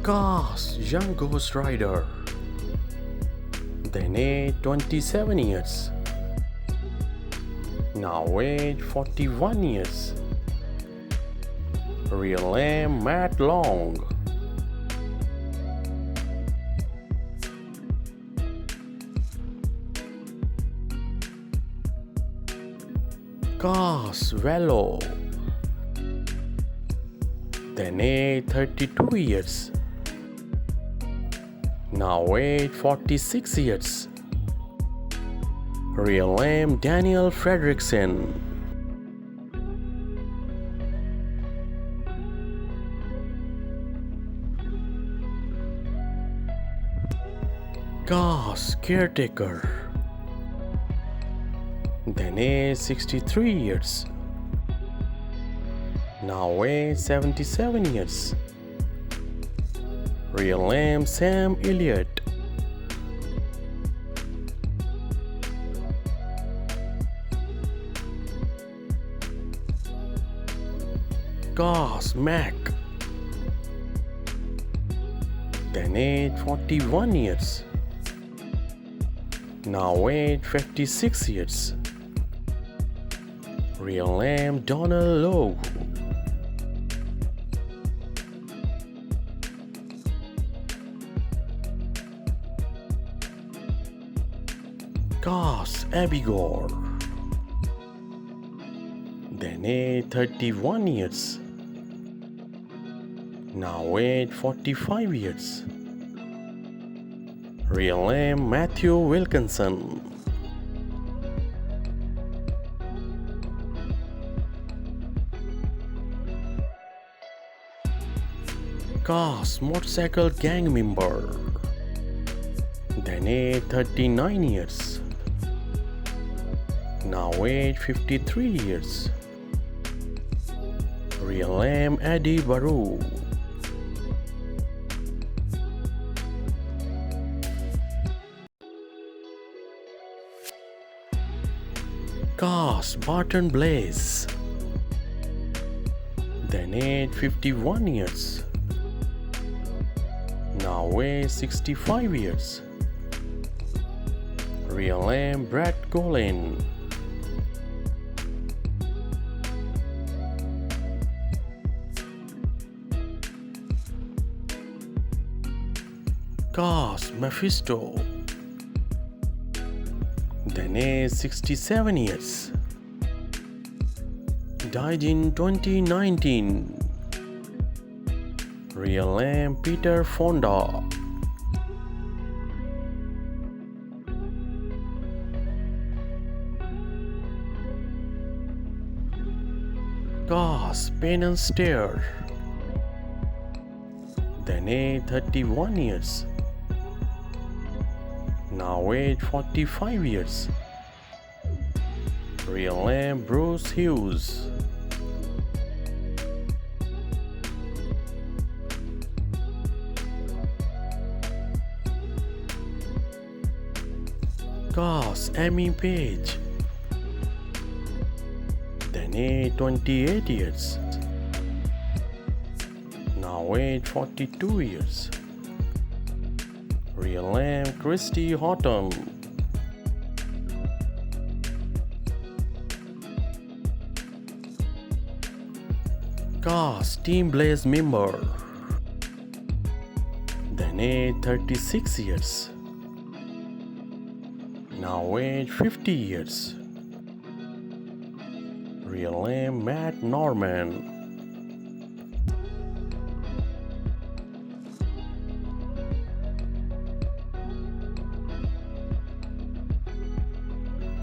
Cast young Ghost Rider. Then aged 27 years. Now aged 41 years. Real name Matt Long. Cast Velo. Then aged 32 years. Now aged 46 years. Real name Daniel Fredrickson. Cast Caretaker. Then aged 63 years. Now aged 77 years. Real name Sam Elliott. Cast Mac. Then aged 41 years. Now aged 56 years. Real name Donal Logue. Cast Abigail. Then aged 31 years. Now aged 45 years. Real name Matthew Wilkinson. Cast Motorcycle Gang member. Then aged 39 years. Now aged 53 years. Real name Eddie Baru. Cast Barton Blaze. Then aged 51 years. Now aged 65 years. Real name Brett Cullen. Cast Mephisto. Then aged 67 years. Died in 2019. Real name Peter Fonda. Cast Penn and Stare. Then aged 31 years. Now aged 45 years. Real name Bruce Hughes. Cast Amy Page. Then aged 28 years. Now aged 42 years. Real name Christy Houghton. Cast Team Blaze member. Then aged 36 years. Now aged 50 years. Real name Matt Norman.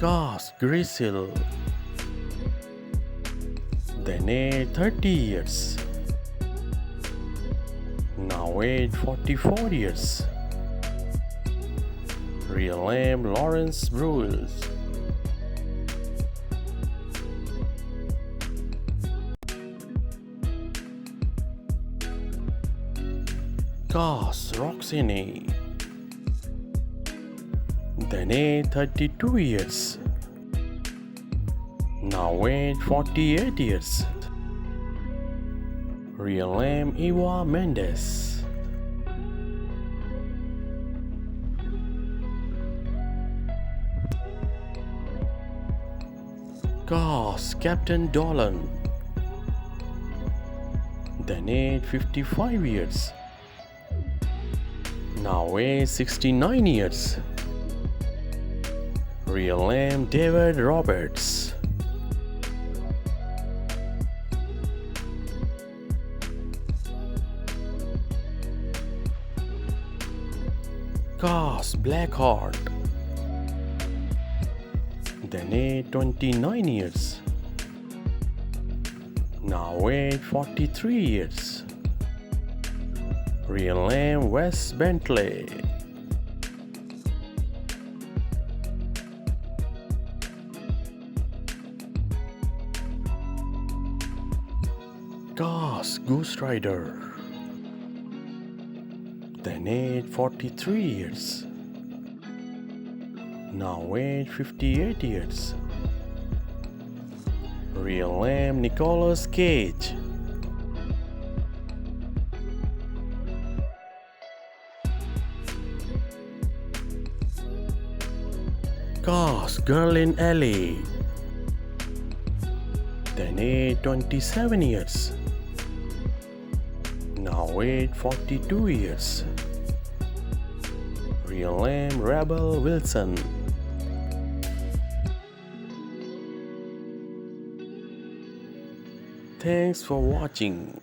Cast Grisel. Then aged 30 years. Now aged 44 years. Real name Lawrence Bruce. Cast Roxanne. Then aged 32 years. Now aged 48 years. Real name Eva Mendes. Cast Captain Dolan. Then aged 55 years. Now aged 69 years. Real name David Roberts. Cast Blackheart. Then aged 29 years. Now aged 43 years. Real name Wes Bentley. Cast Ghost Rider. Then aged 43 years. Now aged 58 years. Real name Nicolas Cage. Cast Girl in Alley. Then aged 27 years. Now aged 42 years. Real name Rebel Wilson. Thanks for watching.